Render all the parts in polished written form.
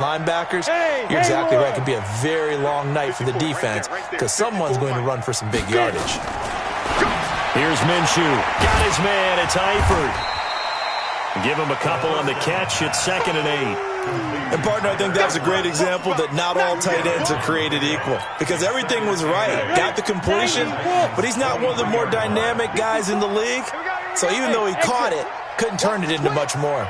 linebackers, you're exactly right. It could be a very long night for the defense because someone's going to run for some big yardage. Here's Minshew. Got his man. It's Eifert. Give him a couple on the catch. It's 2nd and 8. And, partner, I think that was a great example that not all tight ends are created equal because everything was right. Got the completion, but he's not one of the more dynamic guys in the league. So even though he caught it, couldn't turn it into much more.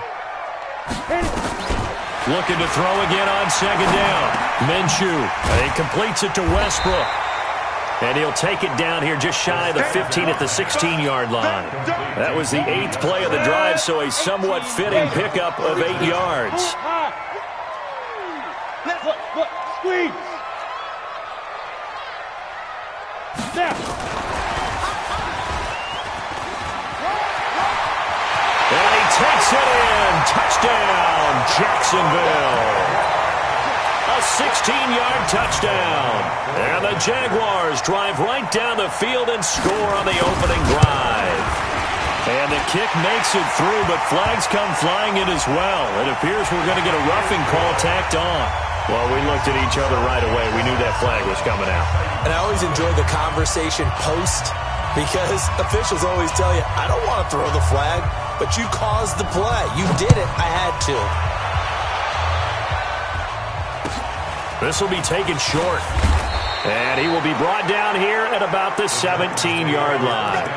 Looking to throw again on 2nd down. Minshew. He completes it to Westbrook. And he'll take it down here just shy of the 15 at the 16-yard line. That was the 8th play of the drive, so a somewhat fitting pickup of 8 yards. Squeeze. And he takes it in. Touchdown, Jacksonville. A 16-yard touchdown. And the Jaguars drive right down the field and score on the opening drive. And the kick makes it through, but flags come flying in as well. It appears we're going to get a roughing call tacked on. Well, we looked at each other right away. We knew that flag was coming out. And I always enjoy the conversation post because officials always tell you, I don't want to throw the flag, but you caused the play. You did it. I had to. This will be taken short. And he will be brought down here at about the 17-yard line.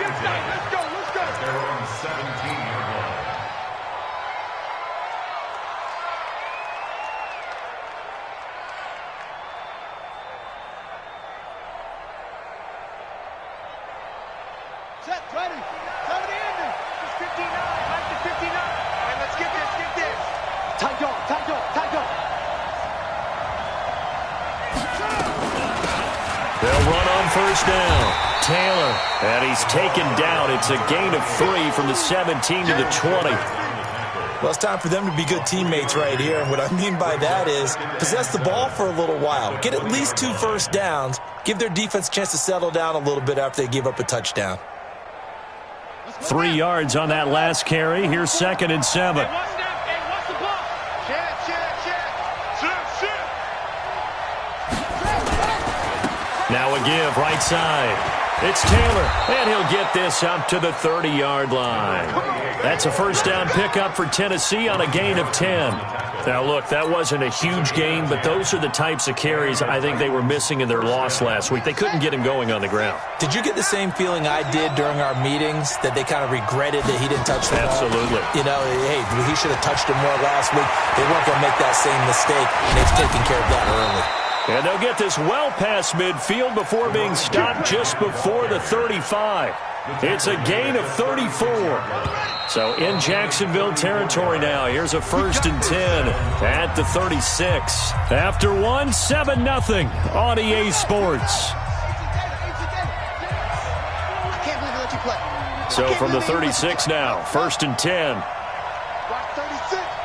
They'll run on 1st down. Taylor, and he's taken down. It's a gain of 3 from the 17 to the 20. Well, it's time for them to be good teammates right here. And what I mean by that is possess the ball for a little while. Get at least 2 first downs. Give their defense a chance to settle down a little bit after they give up a touchdown. 3 yards on that last carry. Here's 2nd and 7. Now a give, right side. It's Taylor, and he'll get this up to the 30-yard line. That's a first down pickup for Tennessee on a gain of 10. Now, look, that wasn't a huge gain, but those are the types of carries I think they were missing in their loss last week. They couldn't get him going on the ground. Did you get the same feeling I did during our meetings, that they kind of regretted that he didn't touch the ball? Absolutely. You know, hey, he should have touched him more last week. They weren't going to make that same mistake, and they've taken care of that early. And they'll get this well past midfield before being stopped just before the 35. It's a gain of 34. So in Jacksonville territory now. Here's a 1st and 10 at the 36. After 1, 7-0 on EA Sports. So from the 36 now, 1st and 10.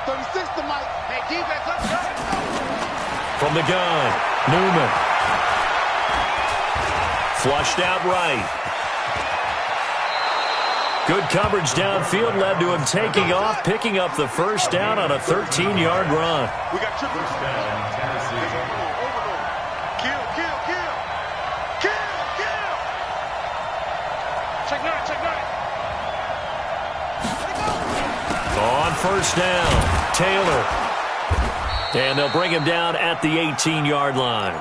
36 to Mike. Hey, defense, let's go. From the gun, Newman. Flushed out right. Good coverage downfield led to him taking off, picking up the first down on a 13-yard run. We got triple down, Tennessee. Kill. Check nine. On 1st down, Taylor. And they'll bring him down at the 18-yard line.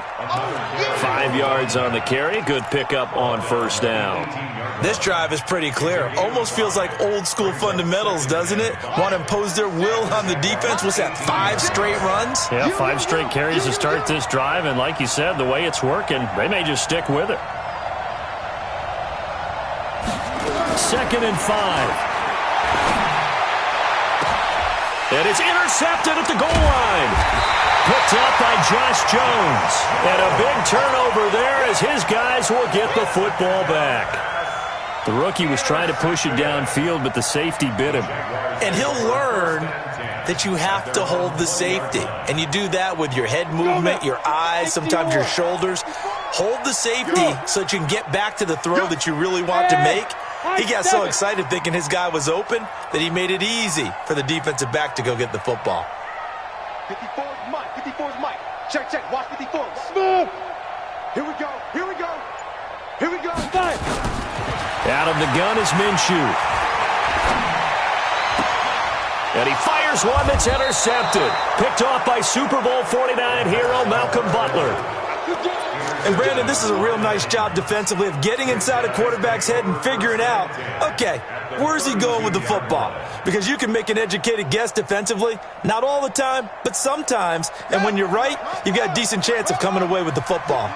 5 yards on the carry. Good pickup on 1st down. This drive is pretty clear. Almost feels like old-school fundamentals, doesn't it? Want to impose their will on the defense. What's that, 5 straight runs? Yeah, 5 straight carries to start this drive. And like you said, the way it's working, they may just stick with it. 2nd and 5. And it's intercepted at the goal line. Picked up by Josh Jones. And a big turnover there as his guys will get the football back. The rookie was trying to push it downfield, but the safety bit him. And he'll learn that you have to hold the safety. And you do that with your head movement, your eyes, sometimes your shoulders. Hold the safety so that you can get back to the throw that you really want to make. He got so excited thinking his guy was open that he made it easy for the defensive back to go get the football. 54, Mike. 54's Mike. Check, check. Watch 54. Smooth. Here we go. Here we go. Here we go. Five. Out of the gun is Minshew. And he fires one that's intercepted. Picked off by Super Bowl 49 hero Malcolm Butler. And Brandon, this is a real nice job defensively of getting inside a quarterback's head and figuring out, okay, where's he going with the football? Because you can make an educated guess defensively, not all the time, but sometimes. And when you're right, you've got a decent chance of coming away with the football.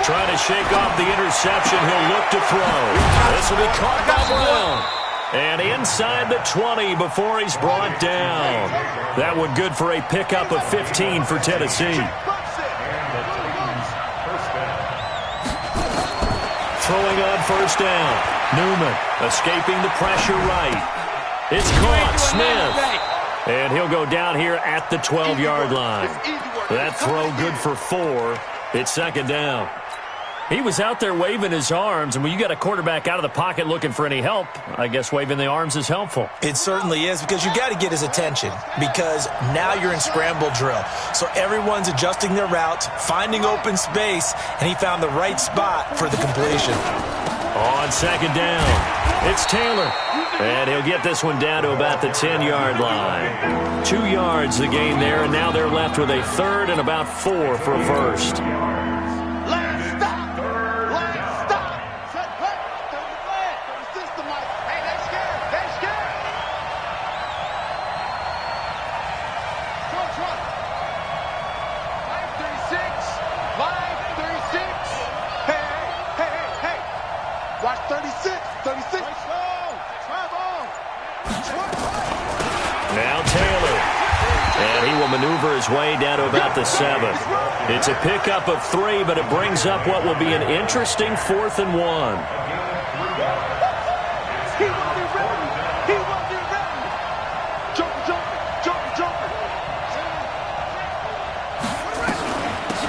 Trying to shake off the interception. He'll look to throw. This will be caught by Brown. And inside the 20 before he's brought down. That one good for a pickup of 15 for Tennessee. Throwing on first down. Newman escaping the pressure right. It's caught. Smith. And he'll go down here at the 12-yard line. That throw good for 4. It's second down. He was out there waving his arms, and when you got a quarterback out of the pocket looking for any help, I guess waving the arms is helpful. It certainly is, because you got to get his attention, because now you're in scramble drill. So everyone's adjusting their routes, finding open space, and he found the right spot for the completion. On second down, it's Taylor. And he'll get this one down to about the 10-yard line. 2 yards the gain there, and now they're left with a third and about 4 for a first. Now Taylor. And he will maneuver his way down to about the 7. It's a pickup of 3, but it brings up what will be an interesting 4th and 1.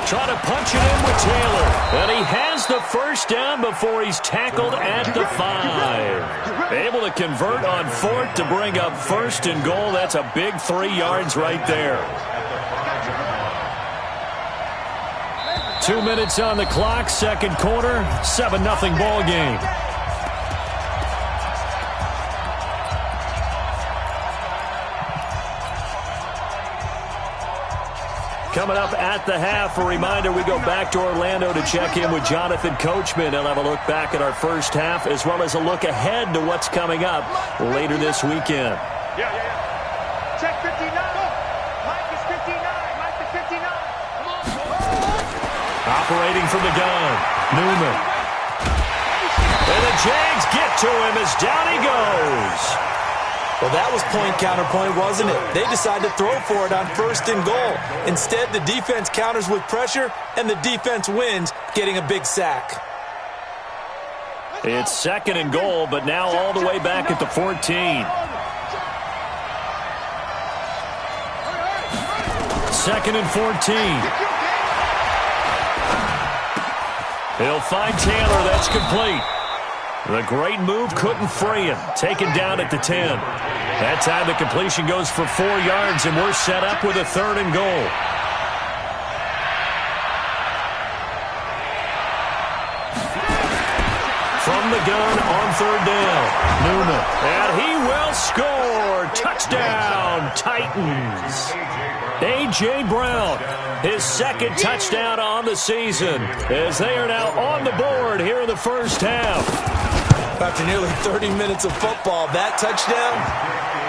Trying to punch it in with Taylor. And he has the first down before he's tackled at the 5. Able to convert on 4th to bring up 1st and goal. That's a big 3 yards right there. 2 minutes on the clock, second quarter, 7-0 ball game. Coming up at the half, a reminder, we go back to Orlando to check in with Jonathan Coachman. He'll have a look back at our first half as well as a look ahead to what's coming up later this weekend. Check 59. Mike is 59. Mike is 59. Come on. Operating from the gun, Newman. And the Jags get to him as down he goes. Well, that was point-counterpoint, wasn't it? They decided to throw for it on 1st and goal. Instead, the defense counters with pressure, and the defense wins, getting a big sack. It's 2nd and goal, but now all the way back at the 14. 2nd and 14. He'll find Taylor. That's complete. The great move couldn't free him. Taken down at the 10. That time the completion goes for 4 yards, and we're set up with a 3rd and goal. From the gun on 3rd down, Newman. And he will score. Touchdown, Titans. A.J. Brown, his 2nd touchdown on the season, as they are now on the board here in the first half. After nearly 30 minutes of football, that touchdown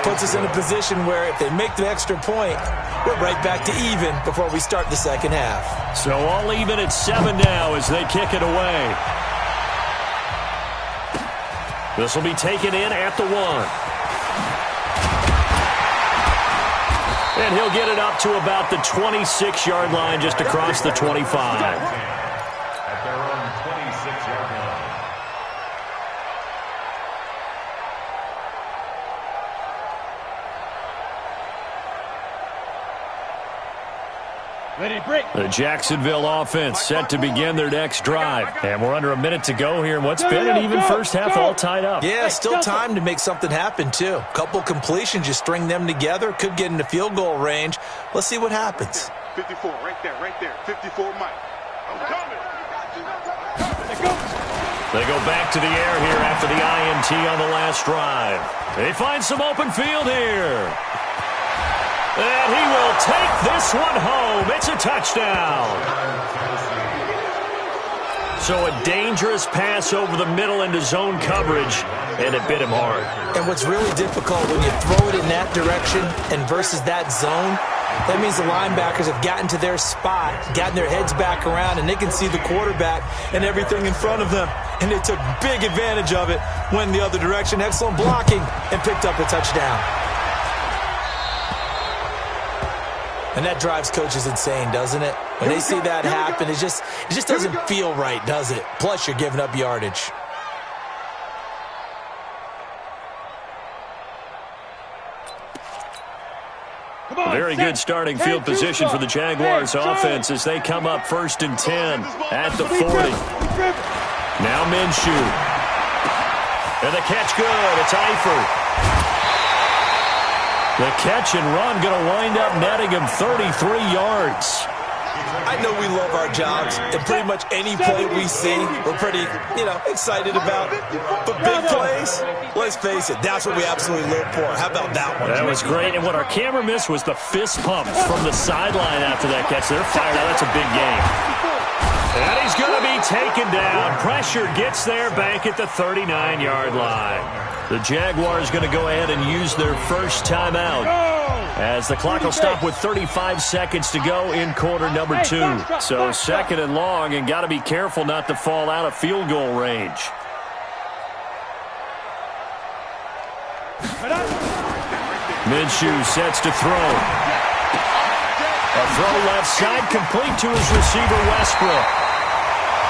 puts us in a position where if they make the extra point, we're right back to even before we start the second half. So all even at 7 now as they kick it away. This will be taken in at the 1. And he'll get it up to about the 26-yard line just across the 25. At their own 26-yard line. The Jacksonville offense set to begin their next drive. And we're under a minute to go here in what's been an even first half, all tied up. Yeah, still time to make something happen, too. Couple completions, you string them together, could get into field goal range. Let's see what happens. 54, right there. 54, Mike. I'm coming. They go back to the air here after the INT on the last drive. They find some open field here. And he will take this one home. It's a touchdown. So a dangerous pass over the middle into zone coverage, and it bit him hard. And what's really difficult when you throw it in that direction and versus that zone, that means the linebackers have gotten to their spot, gotten their heads back around, and they can see the quarterback and everything in front of them. And they took big advantage of it, went the other direction, excellent blocking, and picked up a touchdown. And that drives coaches insane, doesn't it? When they see that happen, it just doesn't feel right, does it? Plus, you're giving up yardage. Very good starting field position for the Jaguars offense as they come up 1st and 10 at the 40. Now Minshew. And the catch good. It's Eifert. The catch and run going to wind up netting him 33 yards. I know we love our jobs, and pretty much any play we see, we're pretty, excited about. But big plays, let's face it, that's what we absolutely live for. How about that one? That was great, and what our camera missed was the fist pump from the sideline after that catch. They're fired out. That's a big game. And he's going to be taken down. Pressure gets there back at the 39-yard line. The Jaguars going to go ahead and use their first timeout as the clock will stop with 35 seconds to go in quarter number 2. So 2nd and long, and got to be careful not to fall out of field goal range. Minshew sets to throw. A throw left side complete to his receiver Westbrook.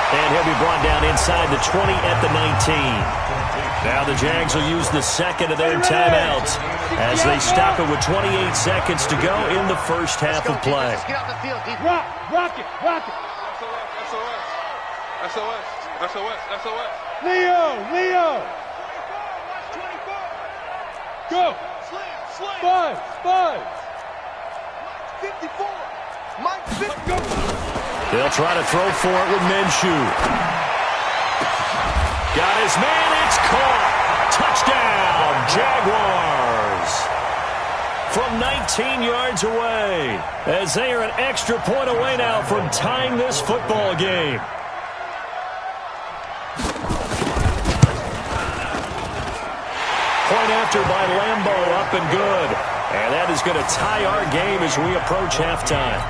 And he'll be brought down inside the 20 at the 19. Now the Jags will use the second of their timeouts as they stop it with 28 seconds to go in the first half of play. Rock it. SOS. Leo. Go. Five. 54. Mike, 50. They'll try to throw for it with Minshew. Got his man, it's caught. Touchdown, Jaguars. From 19 yards away, as they are an extra point away now from tying this football game. Point after by Lambeau, up and good. And that is going to tie our game as we approach halftime.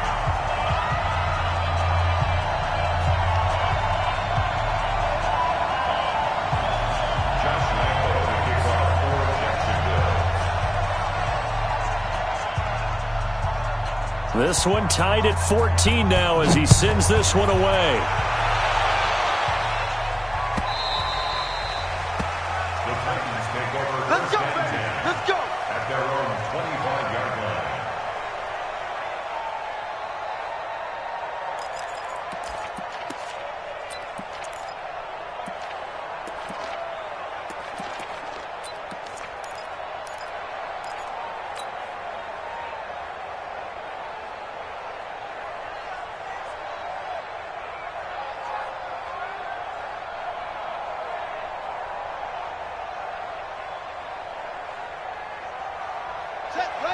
This one tied at 14 now as he sends this one away. The Titans take over. Let's go. At their own 25-yard line.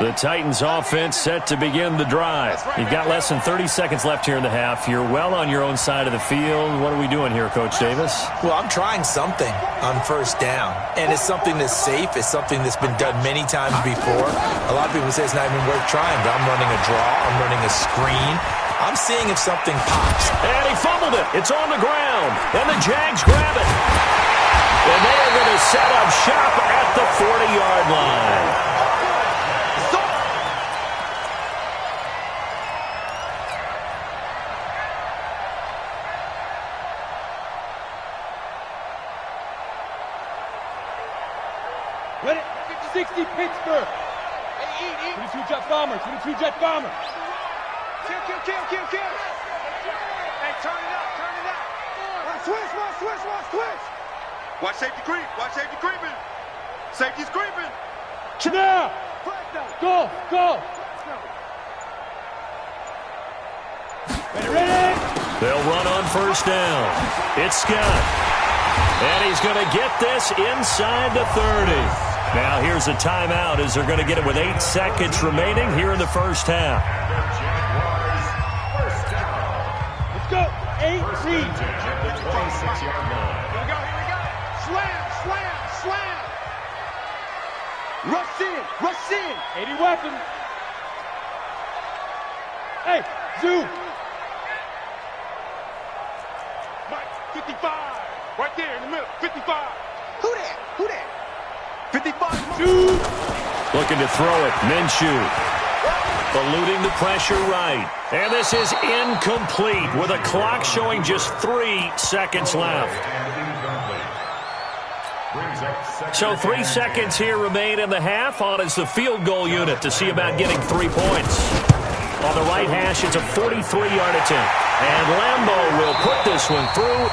The Titans offense set to begin the drive. You've got less than 30 seconds left here in the half. You're well on your own side of the field. What are we doing here, Coach Davis? Well, I'm trying something on first down, and it's something that's safe. It's something that's been done many times before. A lot of people say it's not even worth trying, but I'm running a draw. I'm running a screen. I'm seeing if something pops. And he fumbled it. It's on the ground, and the Jags grab it. And they are going to set up shop at the 40-yard line. Ready? 60 Pittsburgh. 22 Jet Bombers. Kill. Hey, turn it up. Switch. Watch safety creeping. Safety's creeping. Now. Go. Ready. They'll run on first down. It's Scott. And he's going to get this inside the 30. Now here's a timeout as they're going to get it with 8 seconds remaining here in the first half. Let's go. 8 feet. The 26-yard line. Here we go. Slam. Rush in. 80 weapons. Hey, zoom. Mike, 55. Right there in the middle. 55. Who that? 55. Zoom. Looking to throw it. Minshew. Eluding the pressure right. And this is incomplete with a clock showing just 3 seconds left. So 3 seconds here remain in the half. On is the field goal unit to see about getting 3 points. On the right hash, it's a 43-yard attempt. And Lambeau will put this one through.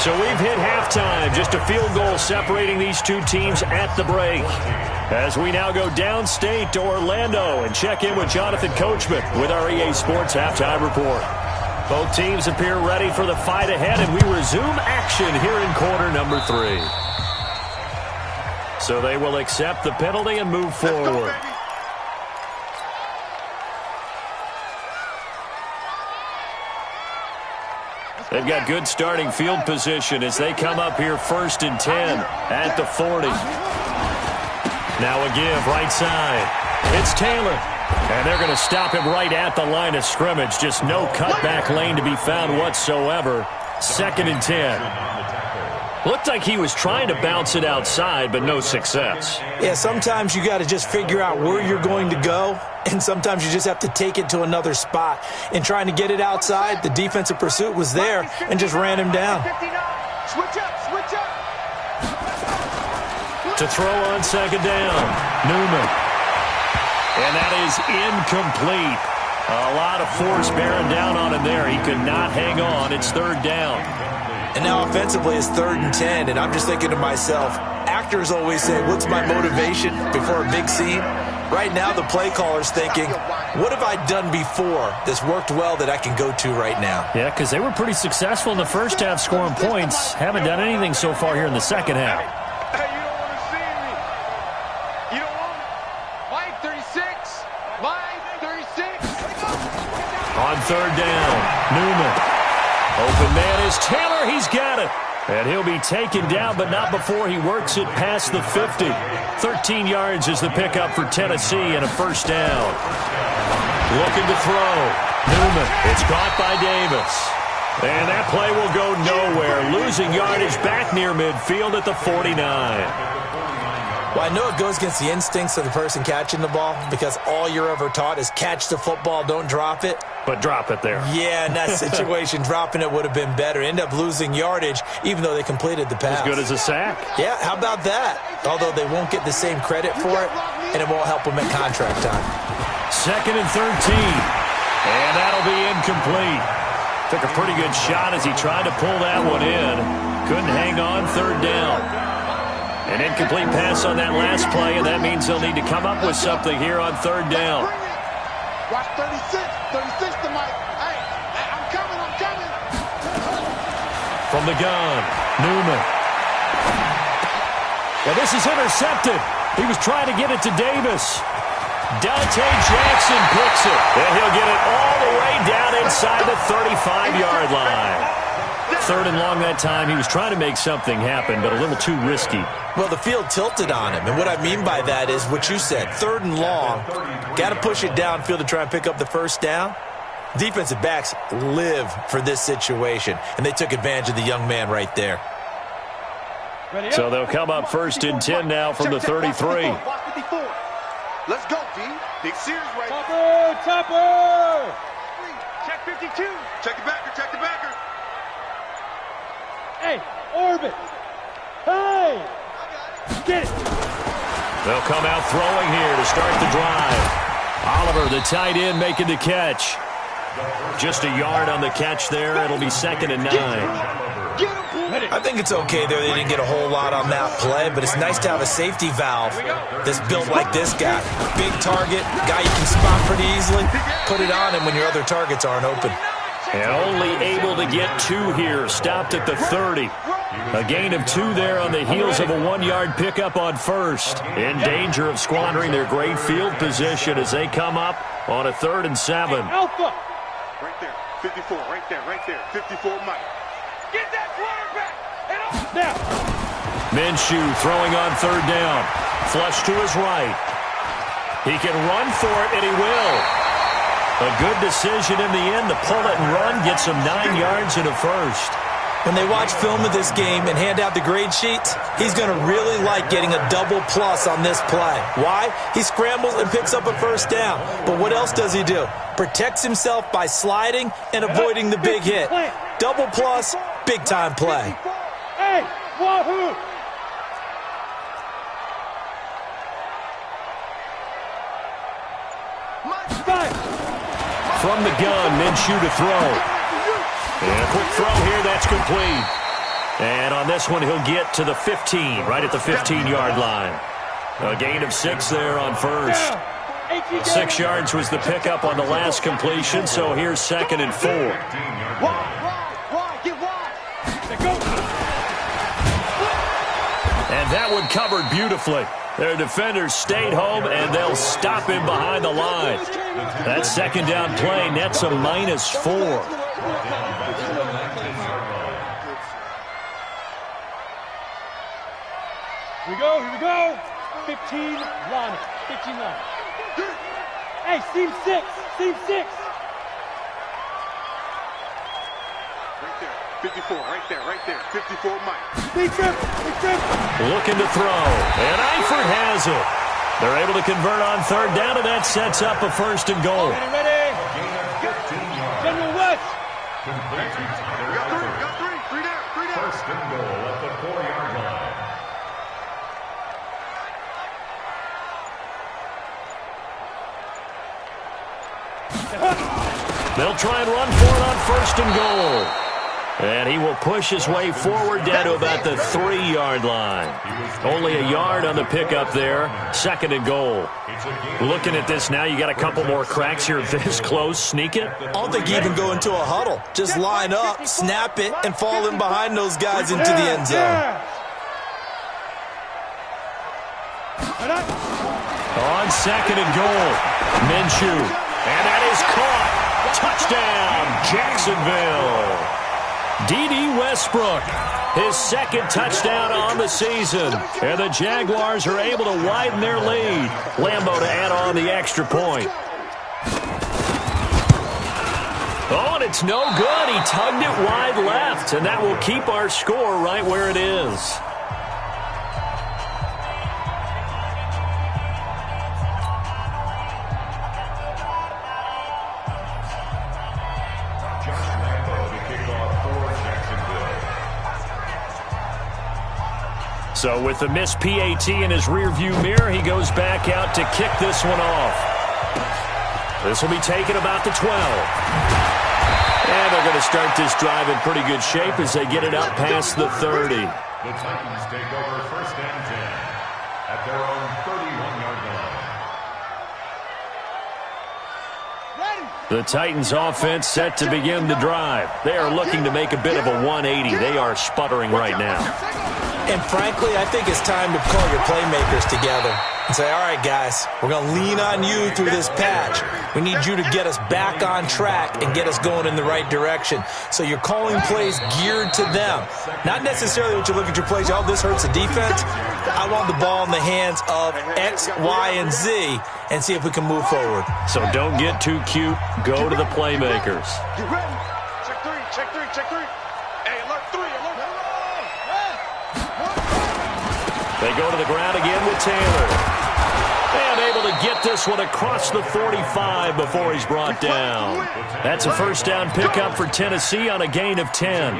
So we've hit halftime. Just a field goal separating these two teams at the break. As we now go downstate to Orlando and check in with Jonathan Coachman with our EA Sports Halftime Report. Both teams appear ready for the fight ahead, and we resume action here in quarter number 3. So they will accept the penalty and move forward. They've got good starting field position as they come up here 1st and 10 at the 40. Now a give right side. It's Taylor. And they're going to stop him right at the line of scrimmage. Just no cutback lane to be found whatsoever. 2nd and 10. Looked like he was trying to bounce it outside, but no success. Yeah, sometimes you got to just figure out where you're going to go, and sometimes you just have to take it to another spot. In trying to get it outside, the defensive pursuit was there and just ran him down. Switch up. To throw on 2nd down, Newman. And that is incomplete. A lot of force bearing down on him there. He could not hang on. It's 3rd down. And now offensively it's 3rd and 10, and I'm just thinking to myself, actors always say, what's my motivation before a big scene? Right now the play caller's thinking, what have I done before that's worked well that I can go to right now? Yeah, because they were pretty successful in the first half scoring points. Haven't done anything so far here in the second half. Hey, you don't want to see me. You don't want it. Mike, 36. On 3rd down, Newman. Open man is Taylor. He's got it. And he'll be taken down, but not before he works it past the 50. 13 yards is the pickup for Tennessee and a 1st down. Looking to throw. Newman. It's caught by Davis. And that play will go nowhere. Losing yardage back near midfield at the 49. Well, I know it goes against the instincts of the person catching the ball because all you're ever taught is catch the football, don't drop it. But drop it there. Yeah, in that situation, dropping it would have been better. End up losing yardage, even though they completed the pass. As good as a sack. Yeah, how about that? Although they won't get the same credit for it, and it won't help them at contract time. 2nd and 13. And that'll be incomplete. Took a pretty good shot as he tried to pull that one in. Couldn't hang on. 3rd down. An incomplete pass on that last play, and that means they'll need to come up with something here on 3rd down. Watch 36. 36 to Mike. Hey, I'm coming. From the gun, Newman. Well, this is intercepted. He was trying to get it to Davis. Dante Jackson picks it, and he'll get it all the way down inside the 35-yard line. 3rd and long that time. He was trying to make something happen, but a little too risky. Well, the field tilted on him, and what I mean by that is what you said. 3rd and long, got to push it downfield to try and pick up the 1st down. Defensive backs live for this situation, and they took advantage of the young man right there. So they'll come up 1st and 10 now from the 33. Let's go, D. Big series right now. Topper! Check 52. Check the backer. Hey, orbit. Hey! Get it. They'll come out throwing here to start the drive. Oliver, the tight end, making the catch. Just a yard on the catch there. It'll be 2nd and 9. I think it's okay there. They didn't get a whole lot on that play, but it's nice to have a safety valve that's built like this guy. Big target, guy you can spot pretty easily. Put it on him when your other targets aren't open. And only able to get 2 here. Stopped at the 30. A gain of 2 there on the heels of a 1-yard pickup on first. In danger of squandering their great field position as they come up on a 3rd and 7. Alpha. Right there. 54. Right there. 54 Mike. Get that quarterback. Now. Minshew throwing on 3rd down. Flush to his right. He can run for it, and he will. A good decision in the end to pull it and run. Gets him 9 yards and a first. When they watch film of this game and hand out the grade sheets, he's going to really like getting a double plus on this play. Why? He scrambles and picks up a first down. But what else does he do? Protects himself by sliding and avoiding the big hit. Double plus, big-time play. Hey, wahoo! From the gun, Minshew to throw. And a quick throw here, that's complete. And on this one, he'll get to the 15, right at the 15-yard line. A gain of 6 there on first. 6 yards was the pickup on the last completion, so here's 2nd and 4. And that one covered beautifully. Their defenders stayed home, and they'll stop him behind the line. That 2nd down play nets a -4. Here we go. 15 line. 15 line. Hey, seam 6. Seam 6. Right there. 54. Right there. 54 Mike. Big trip. Looking to throw. And Eifert has it. They're able to convert on 3rd down, and that sets up a 1st and goal. Ready. General West. We got 3 down. 1st and goal at the 4-yard line. They'll try and run for it on 1st and goal. And he will push his way forward down to about the 3-yard line. Only a yard on the pickup there. 2nd and goal. Looking at this now, you got a couple more cracks here this close. Sneak it. I don't think you even go into a huddle. Just line up, snap it, and fall in behind those guys into the end zone. On 2nd and goal, Minshew. And that is caught. Touchdown, Jacksonville. D.D. Westbrook, his 2nd touchdown on the season. And the Jaguars are able to widen their lead. Lambeau to add on the extra point. Oh, and it's no good. He tugged it wide left, and that will keep our score right where it is. So with the missed PAT in his rearview mirror, he goes back out to kick this one off. This will be taken about the 12. And they're going to start this drive in pretty good shape as they get it up past the 30. The Titans take over 1st and 10 at their own 31-yard line. The Titans offense set to begin the drive. They are looking to make a bit of a 180. They are sputtering right now. And frankly, I think it's time to call your playmakers together and say, all right, guys, we're going to lean on you through this patch. We need you to get us back on track and get us going in the right direction. So you're calling plays geared to them. Not necessarily what you look at your plays, oh, this hurts the defense. I want the ball in the hands of X, Y, and Z and see if we can move forward. So don't get too cute. Go to the playmakers. Get ready. Check three. Hey, alert 3. They go to the ground again with Taylor. And able able to get this one across the 45 before he's brought down. That's a first down pickup for Tennessee on a gain of 10.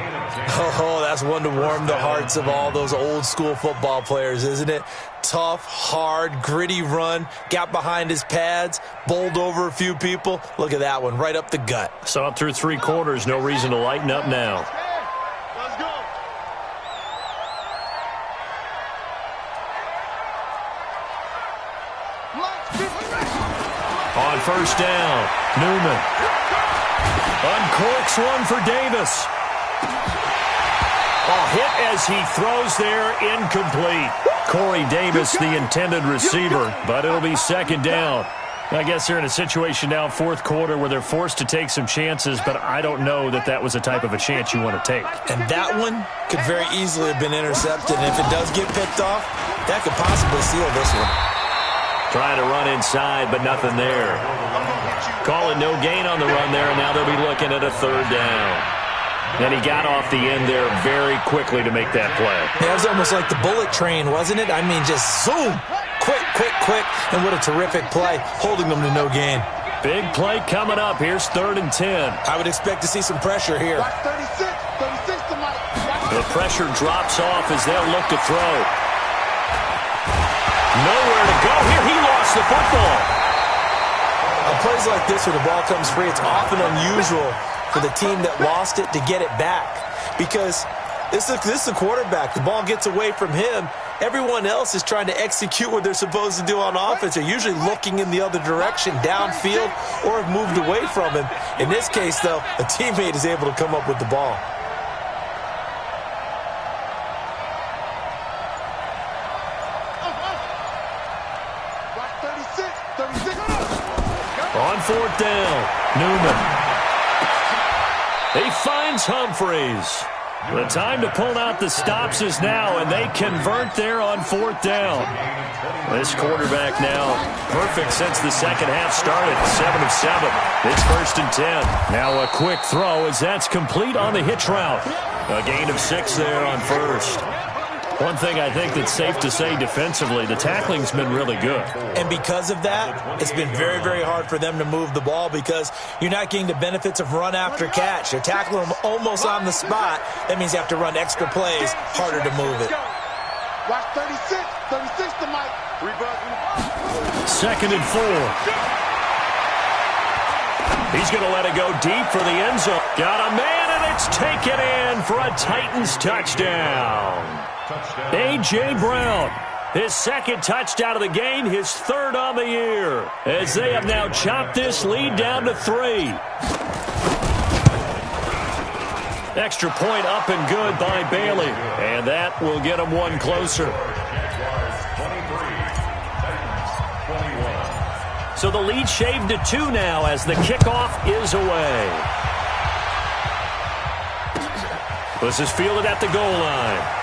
Oh, that's one to warm the hearts of all those old school football players, isn't it? Tough, hard, gritty run, got behind his pads, bowled over a few people. Look at that one, right up the gut. Saw it through 3 quarters, no reason to lighten up now. Let's go. On first down, Newman uncorks one for Davis. A hit as he throws there, incomplete. Corey Davis, the intended receiver, but it'll be second down. I guess they're in a situation now, fourth quarter, where they're forced to take some chances, but I don't know that that was the type of a chance you want to take. And that one could very easily have been intercepted, and if it does get picked off, that could possibly seal this one. Trying to run inside, but nothing there. Calling no gain on the run there, and now they'll be looking at a third down. And he got off the end there very quickly to make that play. Yeah, it was almost like the bullet train, wasn't it? I mean, just zoom, quick, and what a terrific play, holding them to no gain. Big play coming up. Here's 3rd and 10. I would expect to see some pressure here. 36 to Mike. The pressure drops off as they'll look to throw. Nowhere to go here. He lost the football. On plays like this where the ball comes free, it's often unusual for the team that lost it to get it back. Because this is the quarterback. The ball gets away from him. Everyone else is trying to execute what they're supposed to do on offense. They're usually looking in the other direction, downfield, or have moved away from him. In this case, though, a teammate is able to come up with the ball. On 4th down, Newman. He finds Humphreys. The time to pull out the stops is now, and they convert there on 4th down. This quarterback now perfect since the second half started, 7 of 7. It's 1st and 10. Now a quick throw as that's complete on the hitch route. A gain of 6 there on 1st. One thing I think that's safe to say defensively, the tackling's been really good. And because of that, it's been very, very hard for them to move the ball because you're not getting the benefits of run after catch. You're tackling them almost on the spot. That means you have to run extra plays, harder to move it. Watch 36 to Mike. 2nd and 4. He's going to let it go deep for the end zone. Got a man, and it's taken in for a Titans touchdown. A.J. Brown, his 2nd touchdown of the game, his 3rd on the year, as they have now chopped this lead down to 3. Extra point up and good by Bailey, and that will get him one closer. So the lead shaved to 2 now as the kickoff is away. This is fielded at the goal line.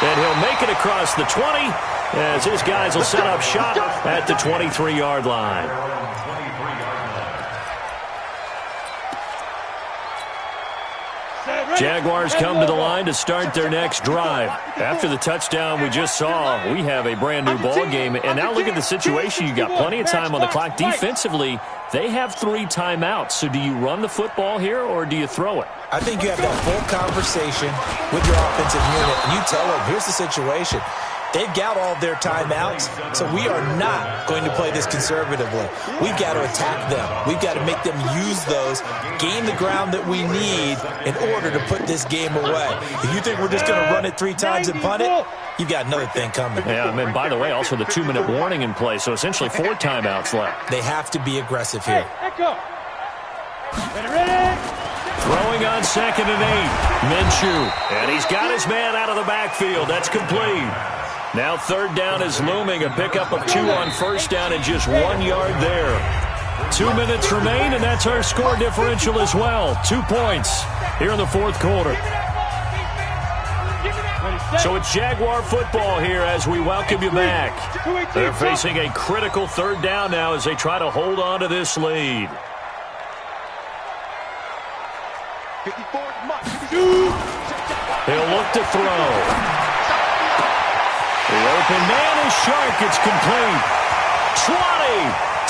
And he'll make it across the 20 as his guys will set up shop at the 23-yard line. Jaguars come to the line to start their next drive. After the touchdown we just saw, we have a brand-new ball game. And now look at the situation. You got plenty of time on the clock. Defensively, they have 3 timeouts. So do you run the football here or do you throw it? I think you have that full conversation with your offensive unit, and you tell them, here's the situation. They've got all their timeouts, so we are not going to play this conservatively. We've got to attack them. We've got to make them use those, gain the ground that we need in order to put this game away. If you think we're just going to run it 3 times and punt it, you've got another thing coming. Yeah, and by the way, also the 2-minute warning in play, so essentially 4 timeouts left. They have to be aggressive here. Throwing on 2nd and 8, Minshew. And he's got his man out of the backfield. That's complete. Now 3rd down is looming. A pickup of 2 on 1st down and just 1 yard there. 2 minutes remain, and that's our score differential as well. 2 points here in the 4th quarter. So it's Jaguar football here as we welcome you back. They're facing a critical 3rd down now as they try to hold on to this lead. He'll look to throw. The open man is Shark. It's complete. 20,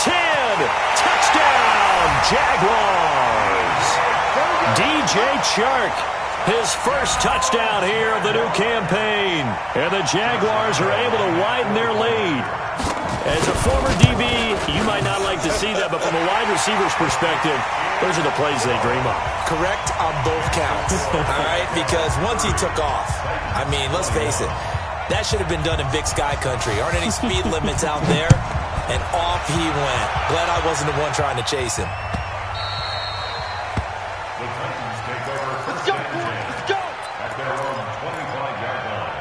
10, touchdown, Jaguars. DJ Chark, his first touchdown here of the new campaign. And the Jaguars are able to widen their lead. As a former DB, you might not like to see that, but from a wide receiver's perspective, those are the plays they dream of. Correct on both counts, all right? Because once he took off, I mean, let's face it, that should have been done in Big Sky Country. Aren't any speed limits out there? And off he went. Glad I wasn't the one trying to chase him. The Titans take over first and 10 at their own 25-yard line.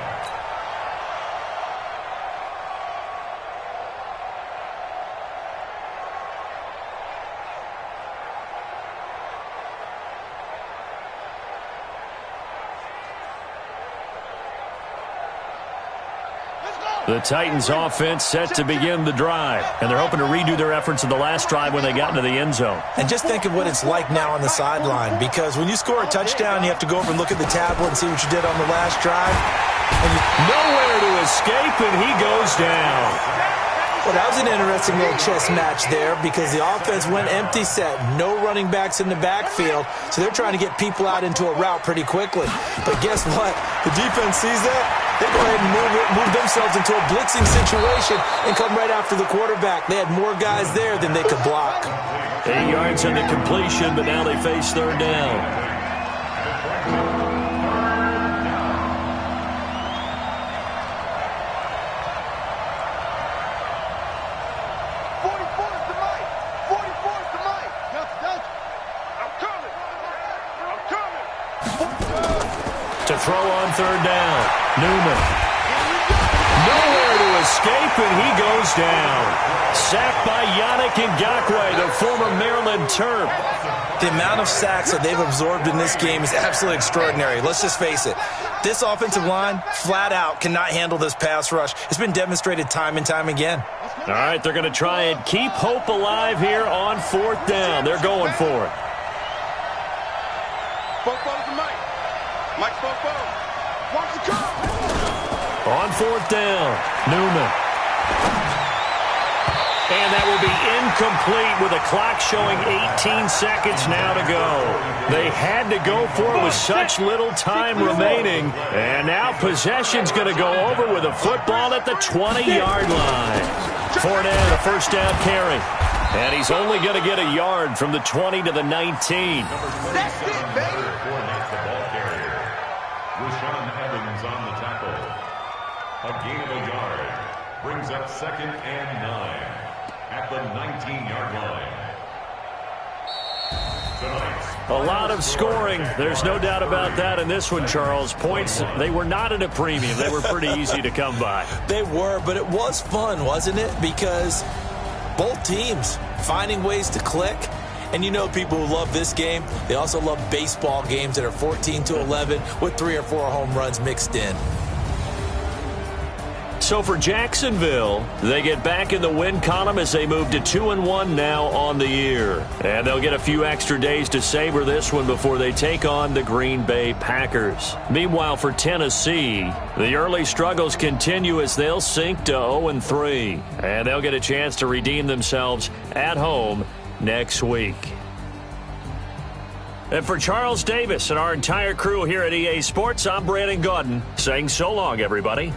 The Titans offense set to begin the drive, and they're hoping to redo their efforts in the last drive when they got into the end zone. And just think of what it's like now on the sideline, because when you score a touchdown, you have to go over and look at the tablet and see what you did on the last drive. Nowhere to escape, and he goes down. Well, that was an interesting little chess match there because the offense went empty set. No running backs in the backfield, so they're trying to get people out into a route pretty quickly. But guess what? The defense sees that. They go ahead and move themselves into a blitzing situation and come right after the quarterback. They had more guys there than they could block. 8 yards on the completion, but now they face third down. To throw on third down, Newman. Nowhere to escape, and he goes down. Sacked by Yannick Ngakoue, the former Maryland Terp. The amount of sacks that they've absorbed in this game is absolutely extraordinary. Let's just face it. This offensive line, flat out, cannot handle this pass rush. It's been demonstrated time and time again. All right, they're going to try and keep hope alive here on fourth down. They're going for it. Mike Popo. Watch the come. On fourth down, Newman. And that will be incomplete with a clock showing 18 seconds now to go. They had to go for it with such little time remaining. And now possession's going to go over with a football at the 20-yard line. Fournette, a first down carry. And he's only going to get a yard from the 20 to the 19. That's it, baby. Rashawn Evans on the tackle. A gain of a yard. Brings up 2nd and 9 at the 19-yard line. Tonight, A lot of scoring. There's no doubt about that in this one, Charles. Points, they were not at a premium. They were pretty easy to come by. They were, but it was fun, wasn't it? Because both teams finding ways to click. And you know people who love this game, they also love baseball games that are 14-11 with 3 or 4 home runs mixed in. So for Jacksonville, they get back in the win column as they move to 2-1 now on the year. And they'll get a few extra days to savor this one before they take on the Green Bay Packers. Meanwhile, for Tennessee, the early struggles continue as they'll sink to 0-3. And they'll get a chance to redeem themselves at home next week. And for Charles Davis and our entire crew here at EA Sports, I'm Brandon Gaudin saying so long, everybody.